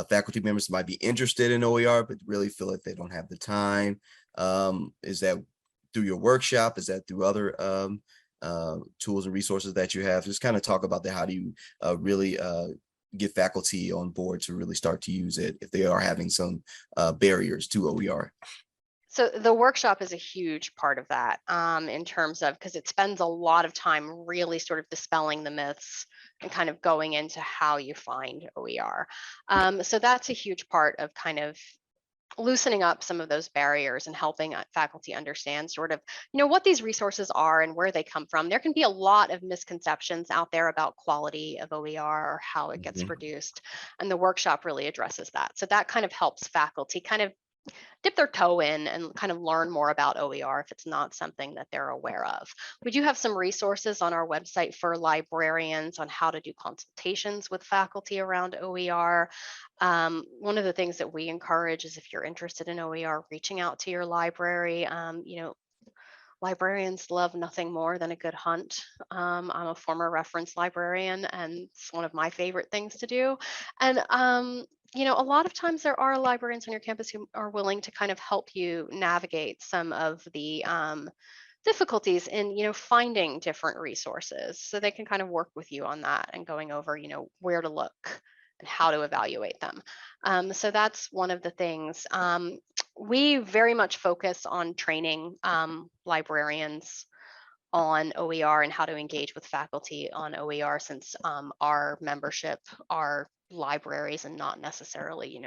faculty members that might be interested in OER but really feel like they don't have the time? Is that through your workshop? Is that through other tools and resources that you have? Just kind of talk about that. How do you really get faculty on board to really start to use it if they are having some barriers to OER? So the workshop is a huge part of that in terms of, because it spends a lot of time really sort of dispelling the myths and kind of going into how you find OER. So that's a huge part of kind of loosening up some of those barriers and helping faculty understand sort of, what these resources are and where they come from. There can be a lot of misconceptions out there about quality of OER or how it gets produced, and the workshop really addresses that. So that kind of helps faculty kind of dip their toe in and kind of learn more about OER if it's not something that they're aware of. We do have some resources on our website for librarians on how to do consultations with faculty around OER. One of the things that we encourage is if you're interested in OER, reaching out to your library. Librarians love nothing more than a good hunt. I'm a former reference librarian, and it's one of my favorite things to do. And a lot of times there are librarians on your campus who are willing to kind of help you navigate some of the difficulties in finding different resources, so they can kind of work with you on that and going over where to look and how to evaluate them. So that's one of the things. We very much focus on training librarians on OER and how to engage with faculty on OER, since our membership are libraries and not necessarily,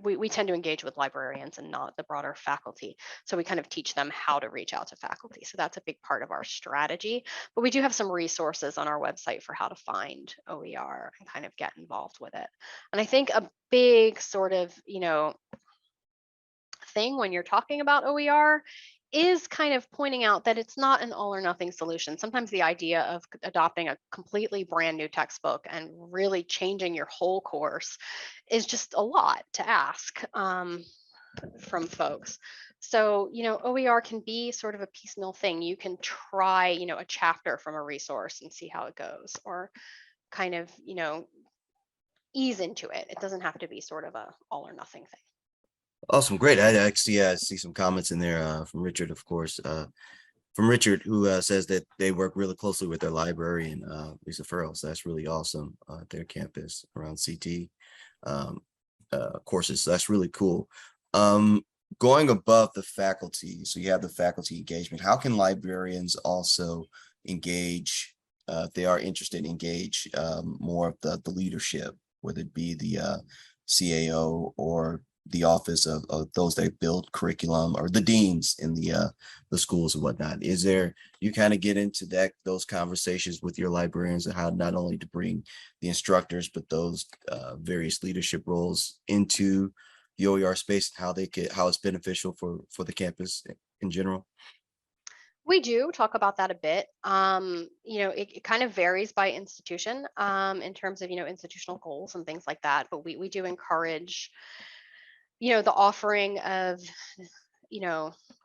we tend to engage with librarians and not the broader faculty. So we kind of teach them how to reach out to faculty. So that's a big part of our strategy. But we do have some resources on our website for how to find OER and kind of get involved with it. And I think a big sort of, thing when you're talking about OER is kind of pointing out that it's not an all or nothing solution. Sometimes the idea of adopting a completely brand new textbook and really changing your whole course is just a lot to ask from folks. So, OER can be sort of a piecemeal thing. You can try, a chapter from a resource and see how it goes, or kind of, ease into it. It doesn't have to be sort of a all or nothing thing. Awesome, great. I actually see some comments in there from Richard, of course. From Richard, who says that they work really closely with their librarian, Lisa Farrell. So that's really awesome at their campus around CT courses. So that's really cool. Going above the faculty, so you have the faculty engagement. How can librarians also engage, if they are interested, engage more of the leadership, whether it be the CAO or the office of those that build curriculum, or the deans in the schools and whatnot? Is there, you kind of get into those conversations with your librarians and how not only to bring the instructors, but those various leadership roles into the OER space, and how it's beneficial for the campus in general? We do talk about that a bit. It kind of varies by institution in terms of, institutional goals and things like that. But we do encourage, the offering of,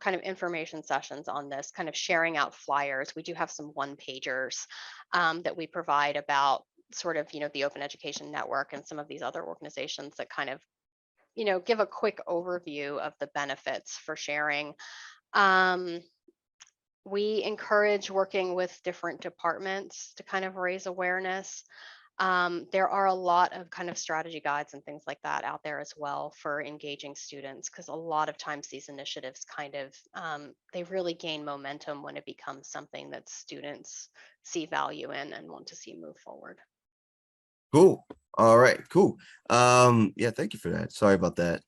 kind of information sessions on this, kind of sharing out flyers. We do have some one-pagers that we provide about sort of, the Open Education Network and some of these other organizations that kind of, give a quick overview of the benefits for sharing. We encourage working with different departments to kind of raise awareness. There are a lot of kind of strategy guides and things like that out there as well for engaging students, because a lot of times these initiatives kind of, they really gain momentum when it becomes something that students see value in and want to see move forward. Cool. All right, cool. Yeah, thank you for that. Sorry about that.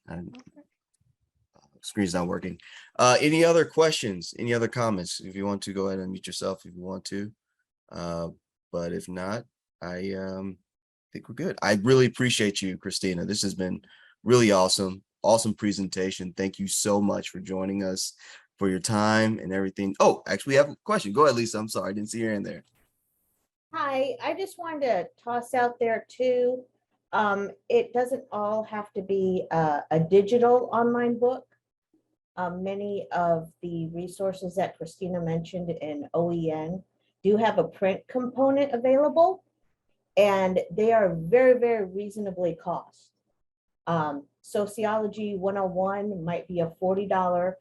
Screen's not working. Any other questions? Any other comments? If you want to, go ahead and mute yourself if you want to. But if not, I think we're good. I really appreciate you, Christina. This has been really awesome. Awesome presentation. Thank you so much for joining us, for your time and everything. Oh, actually, we have a question. Go ahead, Lisa. I'm sorry, I didn't see your hand there. Hi, I just wanted to toss out there too. It doesn't all have to be a digital online book. Many of the resources that Christina mentioned in OEN do have a print component available, and they are very, very reasonably cost. Sociology 101 might be a $40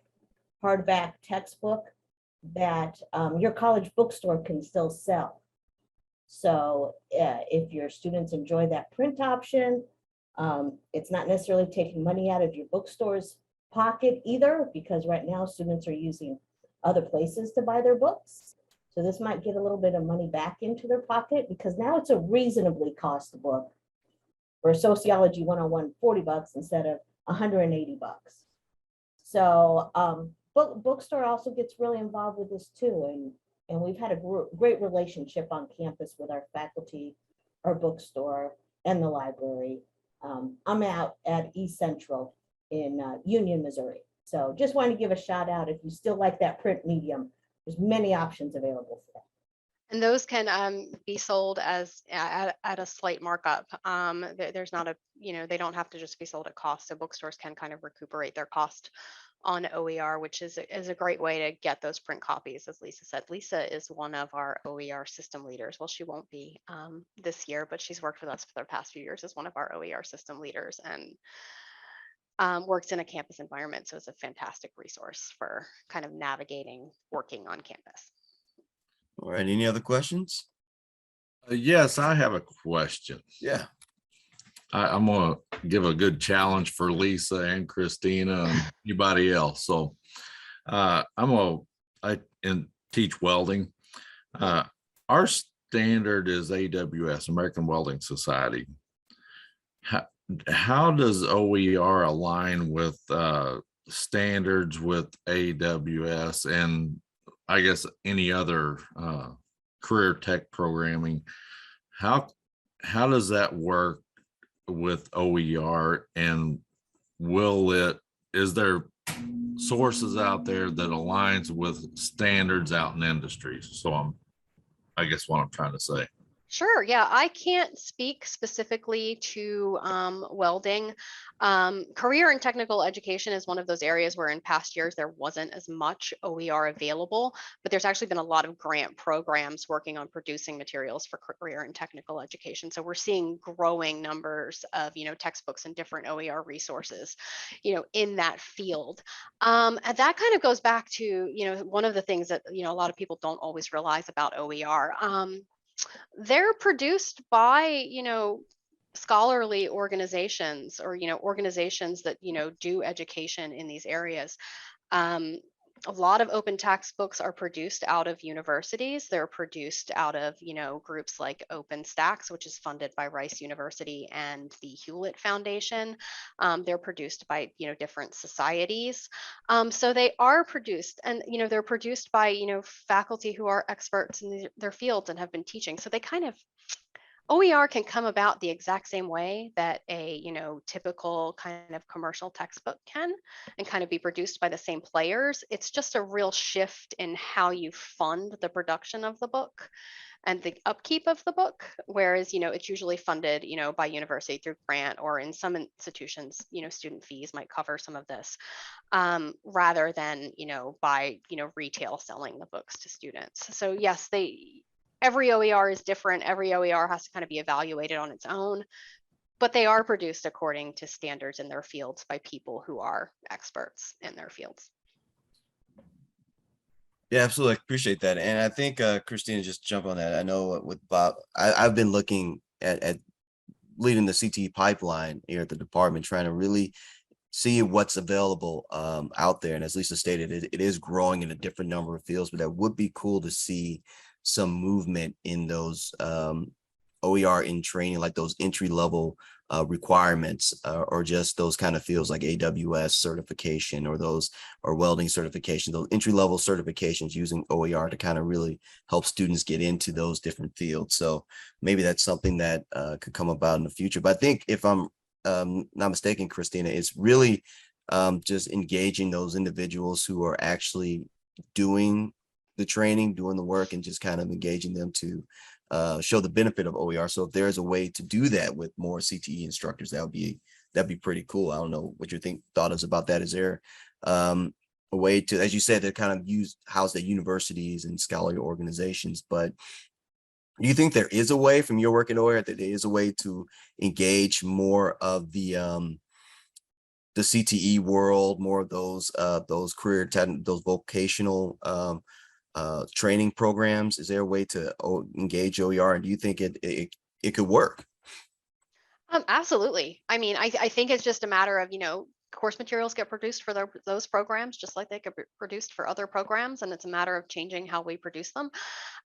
hardback textbook that your college bookstore can still sell. So if your students enjoy that print option, it's not necessarily taking money out of your bookstore's pocket either, because right now students are using other places to buy their books. So this might get a little bit of money back into their pocket, because now it's a reasonably cost book. For Sociology 101, $40 instead of $180. So bookstore also gets really involved with this too. And we've had a great relationship on campus with our faculty, our bookstore, and the library. I'm out at East Central in Union, Missouri. So just wanted to give a shout out. If you still like that print medium, there's many options available for that. And those can be sold as at a slight markup. There's not a, they don't have to just be sold at cost. So bookstores can kind of recuperate their cost on OER, which is a great way to get those print copies. As Lisa said, Lisa is one of our OER system leaders. Well, she won't be this year, but she's worked with us for the past few years as one of our OER system leaders, and works in a campus environment. So it's a fantastic resource for kind of navigating working on campus. All right, any other questions? Yes, I have a question. Yeah. I'm going to give a good challenge for Lisa and Christina and anybody else. So I teach welding. Our standard is AWS, American Welding Society. How does OER align with standards with AWS and I guess any other career tech programming? How does that work with OER, and is there sources out there that aligns with standards out in industries? So I guess what I'm trying to say. Sure. Yeah, I can't speak specifically to welding. Career and technical education is one of those areas where in past years there wasn't as much OER available, but there's actually been a lot of grant programs working on producing materials for career and technical education. So we're seeing growing numbers of, textbooks and different OER resources, in that field. And that kind of goes back to, one of the things that, a lot of people don't always realize about OER. They're produced by, scholarly organizations or, organizations that, do education in these areas. A lot of open textbooks are produced out of universities. They're produced out of, groups like OpenStax, which is funded by Rice University and the Hewlett Foundation. They're produced by, different societies. So they are produced, and, they're produced by, faculty who are experts in their fields and have been teaching. So they kind of, OER can come about the exact same way that a, typical kind of commercial textbook can, and kind of be produced by the same players. It's just a real shift in how you fund the production of the book and the upkeep of the book. Whereas, it's usually funded, by university through grant, or in some institutions, student fees might cover some of this, rather than, by, retail selling the books to students. So yes, every OER is different. Every OER has to kind of be evaluated on its own, but they are produced according to standards in their fields by people who are experts in their fields. Yeah, absolutely. I appreciate that. And I think Christina, just jump on that. I know with Bob, I've been looking at leading the CTE pipeline here at the department, trying to really see what's available out there. And as Lisa stated, it is growing in a different number of fields, but that would be cool to see some movement in those OER in training, like those entry level requirements, or just those kind of fields like AWS certification or welding certification, those entry level certifications using OER to kind of really help students get into those different fields. So maybe that's something that could come about in the future. But I think, if I'm not mistaken, Christina, it's really just engaging those individuals who are actually doing the training, doing the work, and just kind of engaging them to show the benefit of OER. So if there's a way to do that with more CTE instructors, that'd be pretty cool. I don't know what you thought is about that. Is there a way to, as you said, to kind of house the universities and scholarly organizations, but do you think there is a way, from your work in OER, that there is a way to engage more of the CTE world, more of those career, those vocational training programs? Is there a way to engage OER, and do you think it could work? Absolutely. I mean, I think it's just a matter of, course materials get produced for those programs, just like they could be produced for other programs. And it's a matter of changing how we produce them.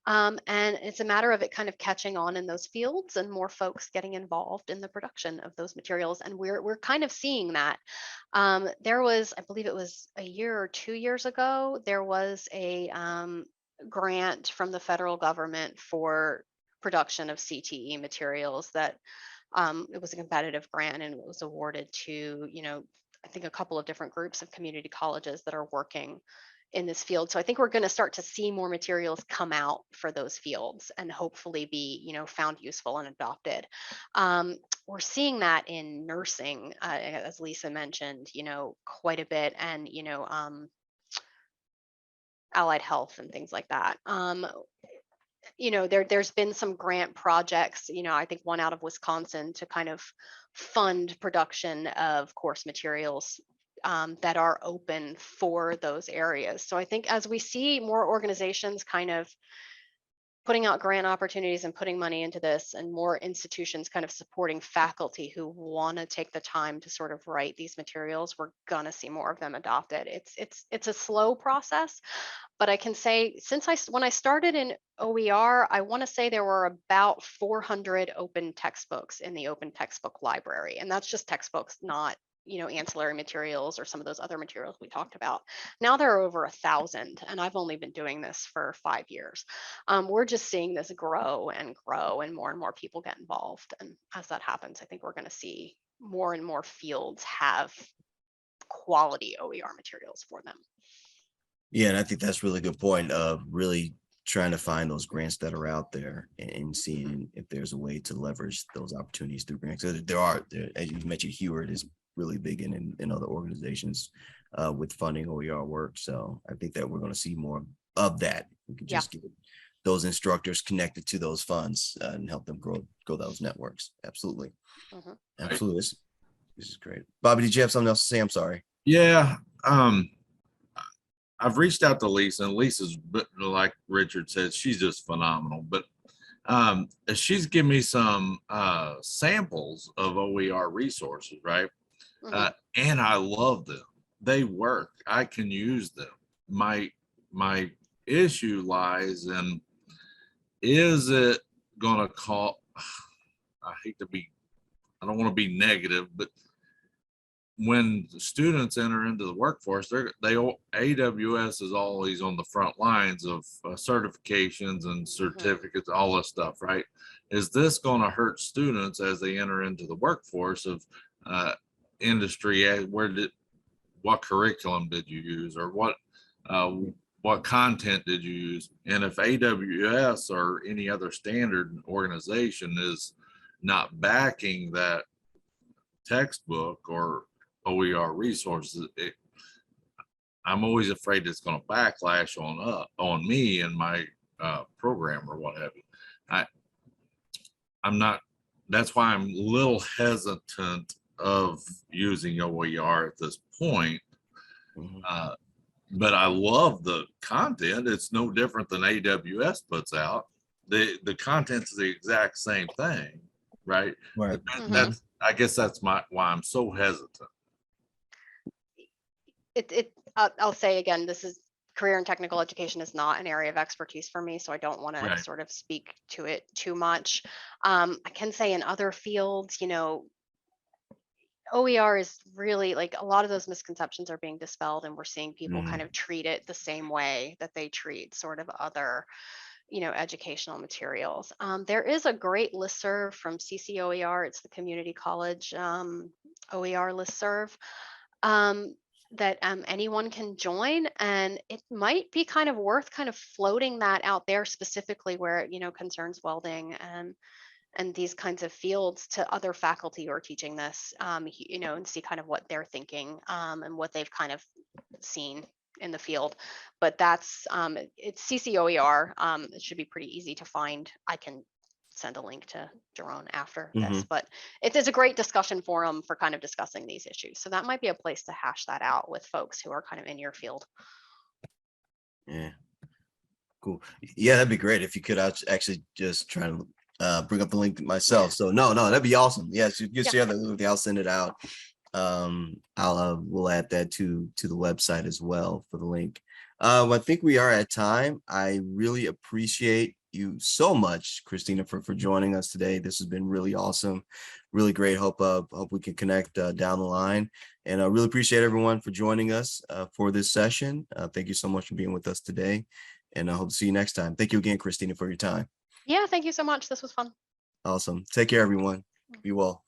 And it's a matter of it kind of catching on in those fields and more folks getting involved in the production of those materials. And we're kind of seeing that. There was, I believe it was a year or 2 years ago, there was a grant from the federal government for production of CTE materials that it was a competitive grant, and it was awarded to, I think, a couple of different groups of community colleges that are working in this field. So I think we're going to start to see more materials come out for those fields and hopefully be, found useful and adopted. We're seeing that in nursing, as Lisa mentioned, quite a bit, and, allied health and things like that. There's been some grant projects, I think one out of Wisconsin to kind of fund production of course materials that are open for those areas. So I think as we see more organizations kind of putting out grant opportunities and putting money into this, and more institutions kind of supporting faculty who want to take the time to sort of write these materials, we're gonna see more of them adopted. It's a slow process, but I can say when I started in OER, I want to say there were about 400 open textbooks in the open textbook library, and that's just textbooks, not ancillary materials or some of those other materials we talked about. Now there are over 1,000, and I've only been doing this for 5 years. We're just seeing this grow and grow, and more people get involved. And as that happens, I think we're going to see more and more fields have quality OER materials for them. Yeah, and I think that's a really good point of really trying to find those grants that are out there and seeing if there's a way to leverage those opportunities through grants. So there, as you mentioned, Heward is really big in other organizations with funding OER work. So I think that we're going to see more of that. We can just get those instructors connected to those funds and help them grow those networks. Absolutely. Absolutely. This is great. Bobby, did you have something else to say? I'm sorry. Yeah. I've reached out to Lisa, and Lisa's, like Richard said, she's just phenomenal. But she's given me some samples of OER resources, right? And I love them. They work. I can use them. My issue lies in, is it gonna call, I don't want to be negative, but when students enter into the workforce, AWS is always on the front lines of certifications and certificates, all this stuff, right? Is this going to hurt students as they enter into the workforce of industry? What curriculum did you use, or what content did you use? And if AWS or any other standard organization is not backing that textbook or OER resources, I'm always afraid it's going to backlash on me and my program or what have you. I'm not. That's why I'm a little hesitant of using OER at this point. But I love the content. It's no different than AWS puts out. The content's the exact same thing, right? Right. I guess that's why I'm so hesitant. I'll say again, this is career and technical education is not an area of expertise for me, so I don't want to sort of speak to it too much. I can say in other fields, OER is really, like, a lot of those misconceptions are being dispelled, and we're seeing people kind of treat it the same way that they treat sort of other educational materials. There is a great listserv from CCOER. It's the community college OER listserv that anyone can join, and it might be kind of worth kind of floating that out there, specifically where it concerns welding and these kinds of fields, to other faculty who are teaching this, and see kind of what they're thinking and what they've kind of seen in the field. But that's it's CCOER. It should be pretty easy to find. I can send a link to Jerome after this, but it is a great discussion forum for kind of discussing these issues. So that might be a place to hash that out with folks who are kind of in your field. Yeah, cool. Yeah, that'd be great if you could actually just try to bring up the link myself. So no, that'd be awesome. Yeah, so you share that with me. I'll send it out. We'll add that to the website as well for the link. I think we are at time. I really appreciate you so much, Christina, for joining us today. This has been really awesome, really great. Hope we can connect down the line, and I really appreciate everyone for joining us for this session. Thank you so much for being with us today, and I hope to see you next time. Thank you again, Christina, for your time. Yeah, thank you so much. This was fun. Awesome. Take care, everyone. Be well.